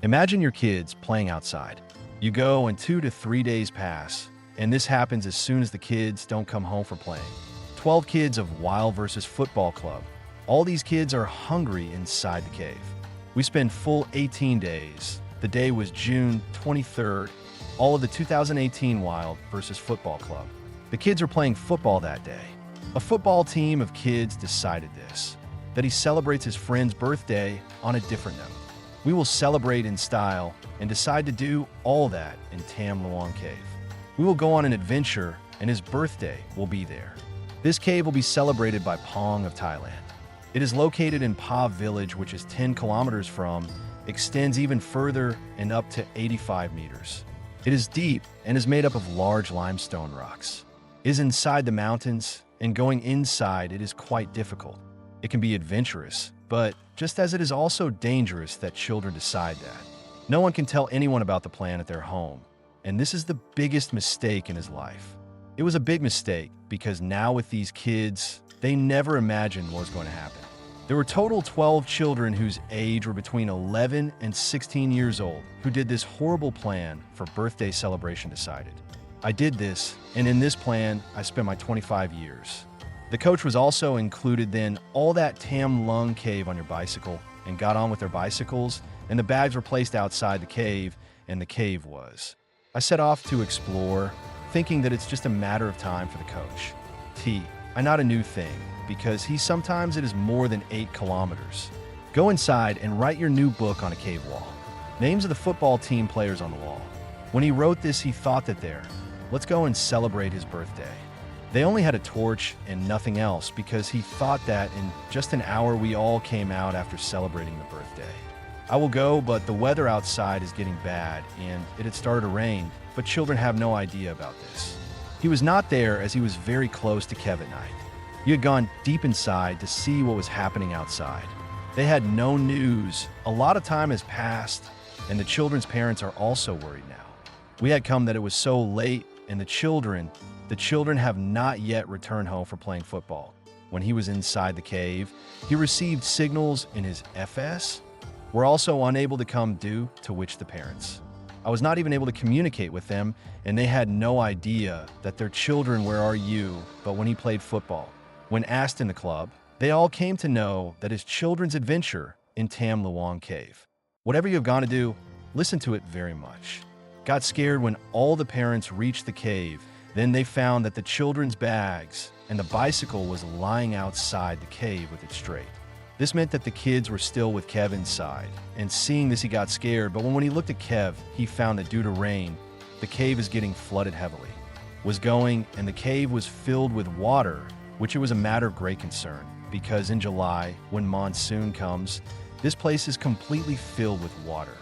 Imagine your kids playing outside. You go and 2 to 3 days pass, and this happens as soon as the kids don't come home from playing. 12 kids of Wild versus Football Club. All these kids are hungry inside the cave. We spend full 18 days. The day was June 23rd, all of the 2018 Wild versus Football Club. The kids are playing football that day. A football team of kids decided this, that he celebrates his friend's birthday on a different note. We will celebrate in style and decide to do all that in Tam Luang Cave. We will go on an adventure and his birthday will be there. This cave will be celebrated by Pong of Thailand. It is located in Pa Village, which is 10 kilometers from, extends even further and up to 85 meters. It is deep and is made up of large limestone rocks. It is inside the mountains, and going inside it is quite difficult. It can be adventurous, but just as it is also dangerous that children decide that. No one can tell anyone about the plan at their home, and this is the biggest mistake in his life. It was a big mistake because now with these kids, they never imagined what was going to happen. There were total 12 children whose age were between 11 and 16 years old who did this horrible plan for birthday celebration decided. I did this, and in this plan, I spent my 25 years. The coach was also included then all that Tam Luang Cave on your bicycle and got on with their bicycles, and the bags were placed outside the cave, and the cave was. I set off to explore, thinking that it's just a matter of time for the coach. Not a new thing, because sometimes it is more than 8 kilometers. Go inside and write your new book on a cave wall. Names of the football team players on the wall. When he wrote this, he thought that let's go and celebrate his birthday. They only had a torch and nothing else because he thought that in just an hour we all came out after celebrating the birthday. I will go, but the weather outside is getting bad and it had started to rain, but children have no idea about this. He was not there as he was very close to Kev at night. He had gone deep inside to see what was happening outside. They had no news. A lot of time has passed, and the children's parents are also worried now. We had come that it was so late, and the children have not yet returned home from playing football. When he was inside the cave, he received signals in his FS were also unable to come due to which the parents. I was not even able to communicate with them, and they had no idea that their children, where are you, but when he played football. When asked in the club, they all came to know that his children's adventure in Tam Luang Cave. Whatever you have gone to do, listen to it very much. Got scared when all the parents reached the cave. Then they found that the children's bags and the bicycle was lying outside the cave with it straight. This meant that the kids were still with Kev inside, and seeing this he got scared, but when he looked at Kev, he found that due to rain, the cave is getting flooded heavily. And the cave was filled with water, which it was a matter of great concern, because in July, when monsoon comes, this place is completely filled with water.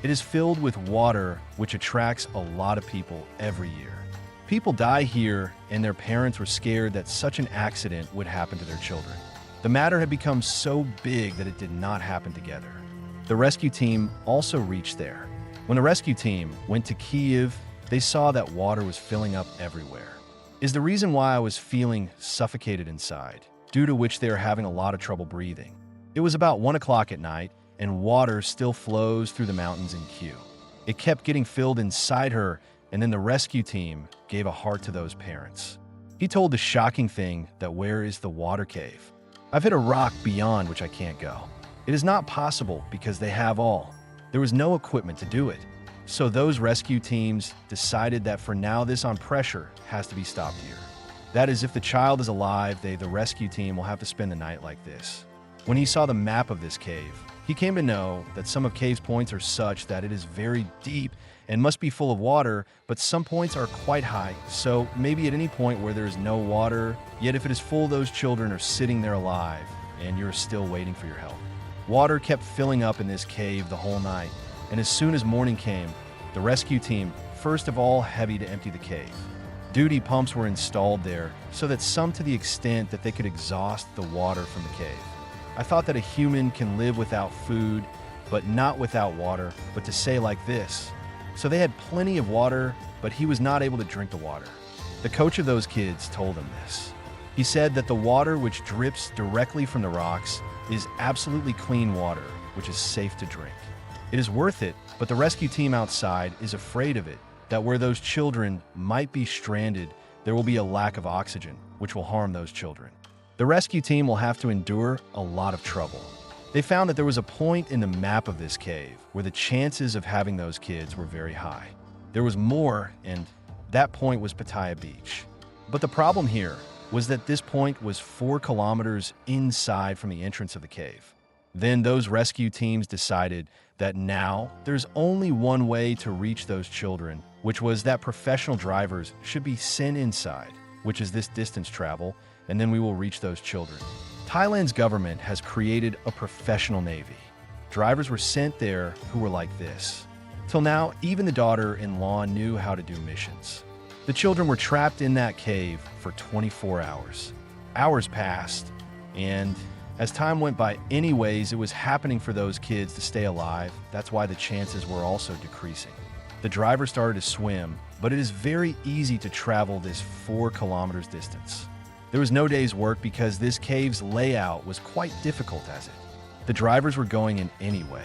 It is filled with water, which attracts a lot of people every year. People die here, and their parents were scared that such an accident would happen to their children. The matter had become so big that it did not happen together. The rescue team also reached there. When the rescue team went to Kiev, they saw that water was filling up everywhere. Is the reason why I was feeling suffocated inside, due to which they are having a lot of trouble breathing. It was about 1 o'clock at night, and water still flows through the mountains in Q. It kept getting filled inside her, and then the rescue team gave a heart to those parents. He told the shocking thing that where is the water cave? I've hit a rock beyond which I can't go. It is not possible because they have all. There was no equipment to do it. So those rescue teams decided that for now this on pressure has to be stopped here. That is, if the child is alive, the rescue team will have to spend the night like this. When he saw the map of this cave, he came to know that some of cave's points are such that it is very deep and must be full of water, but some points are quite high, so maybe at any point where there is no water, yet if it is full, those children are sitting there alive, and you're still waiting for your help. Water kept filling up in this cave the whole night, and as soon as morning came, the rescue team first of all heavy to empty the cave. Duty pumps were installed there, so that some to the extent that they could exhaust the water from the cave. I thought that a human can live without food, but not without water, but to say like this. So they had plenty of water, but he was not able to drink the water. The coach of those kids told him this. He said that the water which drips directly from the rocks is absolutely clean water, which is safe to drink. It is worth it, but the rescue team outside is afraid of it, that where those children might be stranded, there will be a lack of oxygen, which will harm those children. The rescue team will have to endure a lot of trouble. They found that there was a point in the map of this cave where the chances of having those kids were very high. There was more, and that point was Pattaya Beach. But the problem here was that this point was 4 kilometers inside from the entrance of the cave. Then those rescue teams decided that now there's only one way to reach those children, which was that professional drivers should be sent inside, which is this distance travel, and then we will reach those children. Thailand's government has created a professional navy. Drivers were sent there who were like this. Till now, even the daughter-in-law knew how to do missions. The children were trapped in that cave for 24 hours. Hours passed, and as time went by anyways, it was happening for those kids to stay alive. That's why the chances were also decreasing. The driver started to swim, but it is very easy to travel this 4 kilometers distance. There was no day's work because this cave's layout was quite difficult as it. The drivers were going in anyway.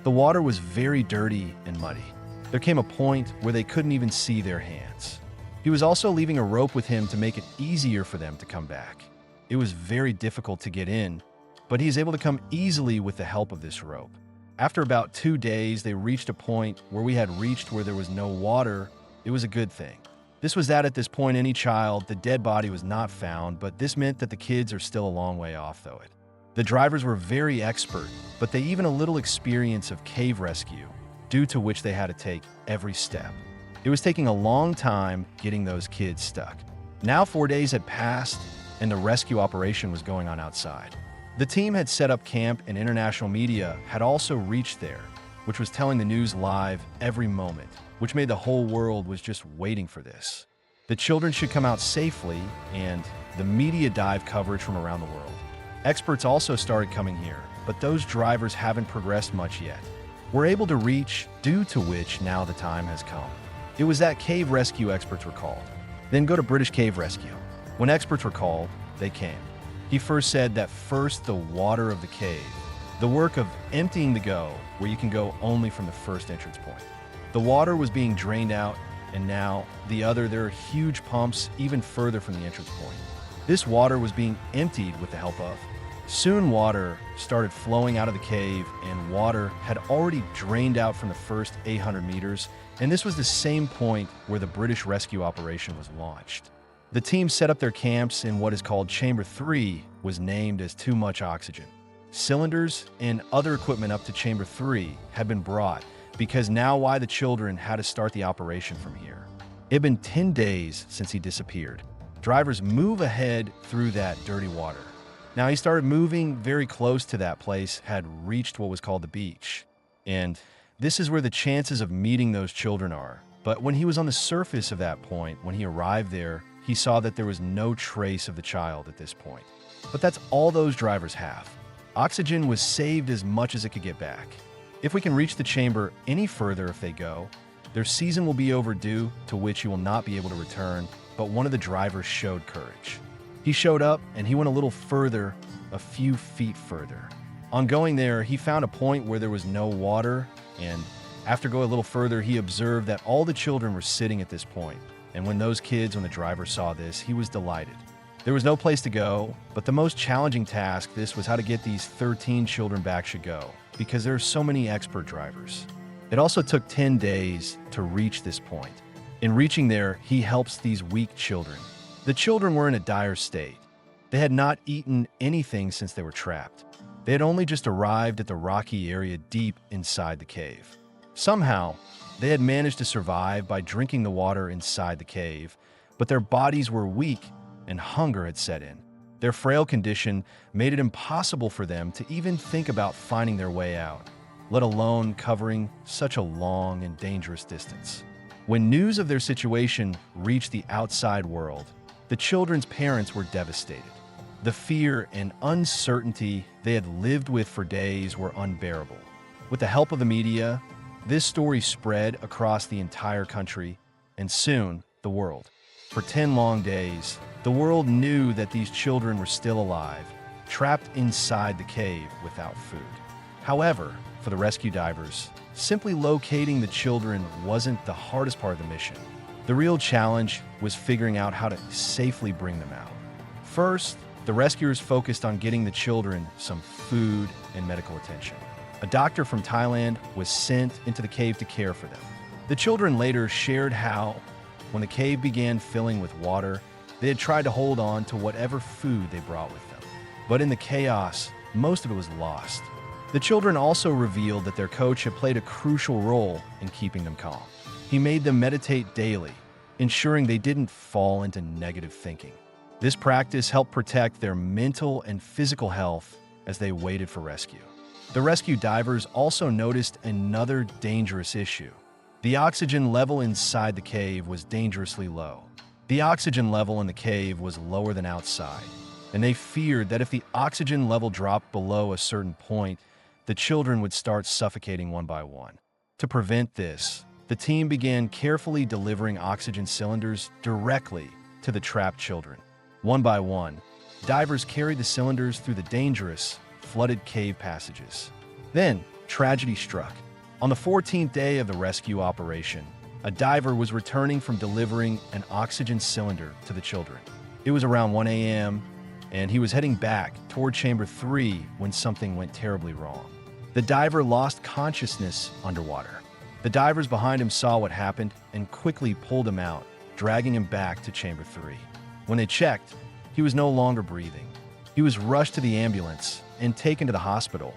The water was very dirty and muddy. There came a point where they couldn't even see their hands. He was also leaving a rope with him to make it easier for them to come back. It was very difficult to get in, but he is able to come easily with the help of this rope. After about 2 days, they reached a point where we had reached where there was no water. It was a good thing. This was that at this point, any child, the dead body was not found, but this meant that the kids are still a long way off, though. The drivers were very expert, but they even a little experience of cave rescue, due to which they had to take every step. It was taking a long time getting those kids stuck. Now 4 days had passed, and the rescue operation was going on outside. The team had set up camp, and international media had also reached there, which was telling the news live every moment, which made the whole world was just waiting for this. The children should come out safely, and the media dive coverage from around the world. Experts also started coming here, but those drivers haven't progressed much yet. We're able to reach, due to which now the time has come. It was that cave rescue experts were called. Then go to British Cave Rescue. When experts were called, they came. He first said that first the water of the cave, the work of emptying the go, where you can go only from the first entrance point. The water was being drained out, and now the other, there are huge pumps even further from the entrance point. This water was being emptied with the help of. Soon water started flowing out of the cave, and water had already drained out from the first 800 meters, and this was the same point where the British rescue operation was launched. The team set up their camps in what is called Chamber 3, was named as too much oxygen. Cylinders and other equipment up to Chamber 3 had been brought because now why the children had to start the operation from here. It had been 10 days since he disappeared. Drivers move ahead through that dirty water. Now he started moving very close to that place, had reached what was called the beach. And this is where the chances of meeting those children are. But when he was on the surface of that point, when he arrived there, he saw that there was no trace of the child at this point. But that's all those drivers have. Oxygen was saved as much as it could get back. If we can reach the chamber any further if they go, their season will be overdue, to which he will not be able to return, but one of the drivers showed courage. He showed up and he went a little further, a few feet further. On going there, he found a point where there was no water, and after going a little further, he observed that all the children were sitting at this point. And when the driver saw this, he was delighted. There was no place to go, but the most challenging task this was how to get these 13 children back should go, because there are so many expert drivers. It also took 10 days to reach this point. In reaching there, he helps these weak children. The children were in a dire state. They had not eaten anything since they were trapped. They had only just arrived at the rocky area deep inside the cave. Somehow, they had managed to survive by drinking the water inside the cave, but their bodies were weak and hunger had set in. Their frail condition made it impossible for them to even think about finding their way out, let alone covering such a long and dangerous distance. When news of their situation reached the outside world, the children's parents were devastated. The fear and uncertainty they had lived with for days were unbearable. With the help of the media, this story spread across the entire country, and soon the world. For 10 long days, the world knew that these children were still alive, trapped inside the cave without food. However, for the rescue divers, simply locating the children wasn't the hardest part of the mission. The real challenge was figuring out how to safely bring them out. First, the rescuers focused on getting the children some food and medical attention. A doctor from Thailand was sent into the cave to care for them. The children later shared how, when the cave began filling with water, they had tried to hold on to whatever food they brought with them. But in the chaos, most of it was lost. The children also revealed that their coach had played a crucial role in keeping them calm. He made them meditate daily, ensuring they didn't fall into negative thinking. This practice helped protect their mental and physical health as they waited for rescue. The rescue divers also noticed another dangerous issue. The oxygen level inside the cave was dangerously low. The oxygen level in the cave was lower than outside, and they feared that if the oxygen level dropped below a certain point, the children would start suffocating one by one. To prevent this, the team began carefully delivering oxygen cylinders directly to the trapped children. One by one, divers carried the cylinders through the dangerous, flooded cave passages. Then, tragedy struck. On the 14th day of the rescue operation, a diver was returning from delivering an oxygen cylinder to the children. It was around 1 a.m., and he was heading back toward Chamber 3 when something went terribly wrong. The diver lost consciousness underwater. The divers behind him saw what happened and quickly pulled him out, dragging him back to Chamber 3. When they checked, he was no longer breathing. He was rushed to the ambulance and taken to the hospital,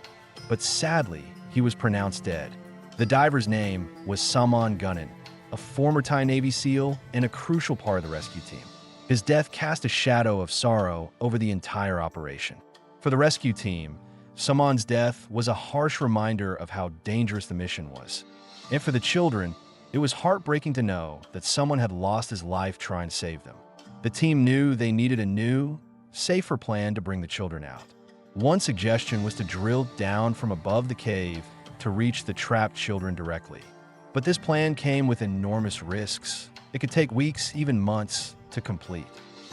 but sadly, he was pronounced dead. The diver's name was Salman Gunnan, a former Thai Navy SEAL and a crucial part of the rescue team. His death cast a shadow of sorrow over the entire operation. For the rescue team, Salman's death was a harsh reminder of how dangerous the mission was. And for the children, it was heartbreaking to know that someone had lost his life trying to save them. The team knew they needed a new, safer plan to bring the children out. One suggestion was to drill down from above the cave to reach the trapped children directly. But this plan came with enormous risks. It could take weeks, even months, to complete.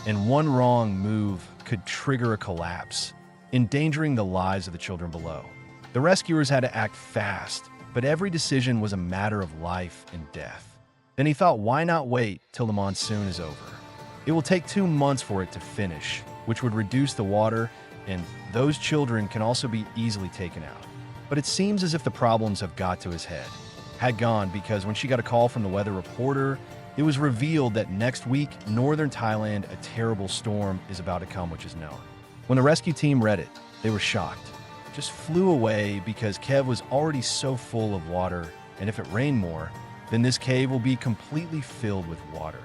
And one wrong move could trigger a collapse, endangering the lives of the children below. The rescuers had to act fast, but every decision was a matter of life and death. Then he thought, why not wait till the monsoon is over? It will take 2 months for it to finish, which would reduce the water, and those children can also be easily taken out. But it seems as if the problems have got to his head. Had gone because when she got a call from the weather reporter, it was revealed that next week, northern Thailand, a terrible storm is about to come, which is known. When the rescue team read it, they were shocked. Just flew away because Kev was already so full of water, and if it rained more, then this cave will be completely filled with water.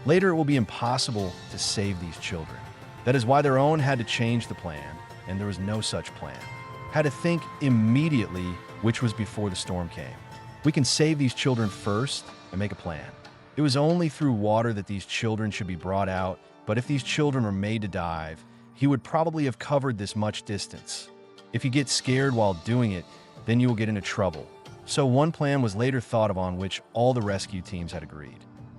Later, it will be impossible to save these children. That is why their own had to change the plan, and there was no such plan. Had to think immediately, which was before the storm came. We can save these children first and make a plan. It was only through water that these children should be brought out, but if these children were made to dive, he would probably have covered this much distance. If you get scared while doing it, then you will get into trouble. So one plan was later thought of on which all the rescue teams had agreed.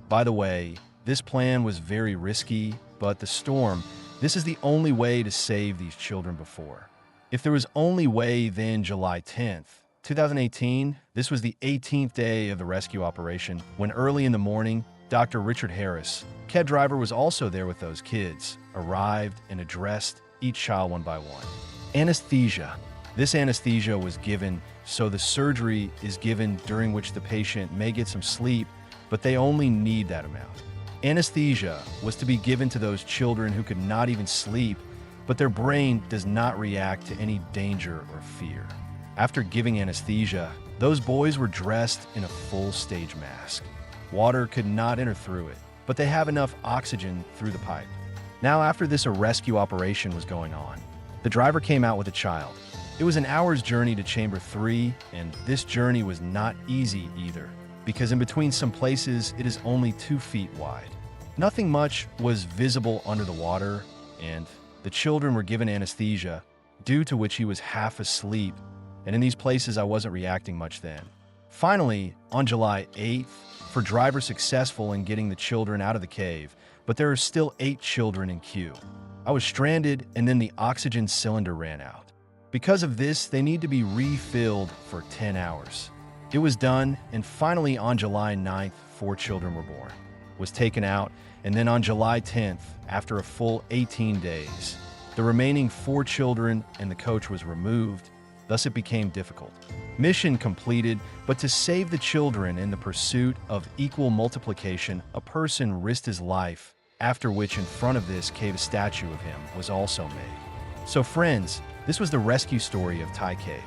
By the way, this plan was very risky, but the storm, this is the only way to save these children before. If there was only way, then July 10th, 2018, this was the 18th day of the rescue operation, when early in the morning, Dr. Richard Harris, Kev driver, was also there with those kids, arrived and addressed each child one by one. Anesthesia. This anesthesia was given, so the surgery is given during which the patient may get some sleep, but they only need that amount. Anesthesia was to be given to those children who could not even sleep, but their brain does not react to any danger or fear. After giving anesthesia, those boys were dressed in a full stage mask. Water could not enter through it, but they have enough oxygen through the pipe. Now, after this, a rescue operation was going on. The driver came out with a child. It was an hour's journey to Chamber 3, and this journey was not easy either, because in between some places, it is only 2 feet wide. Nothing much was visible under the water, and the children were given anesthesia, due to which he was half asleep, and in these places I wasn't reacting much then. Finally, on July 8th, for driver successful in getting the children out of the cave, but there are still 8 children in queue. I was stranded, and then the oxygen cylinder ran out. Because of this, they need to be refilled for 10 hours. It was done, and finally on July 9th, 4 children were born. Was taken out, and then on July 10th, after a full 18 days, the remaining 4 children and the coach was removed, thus it became difficult. Mission completed, but to save the children in the pursuit of equal multiplication, a person risked his life, after which in front of this cave a statue of him was also made. So friends, this was the rescue story of Tai Cave.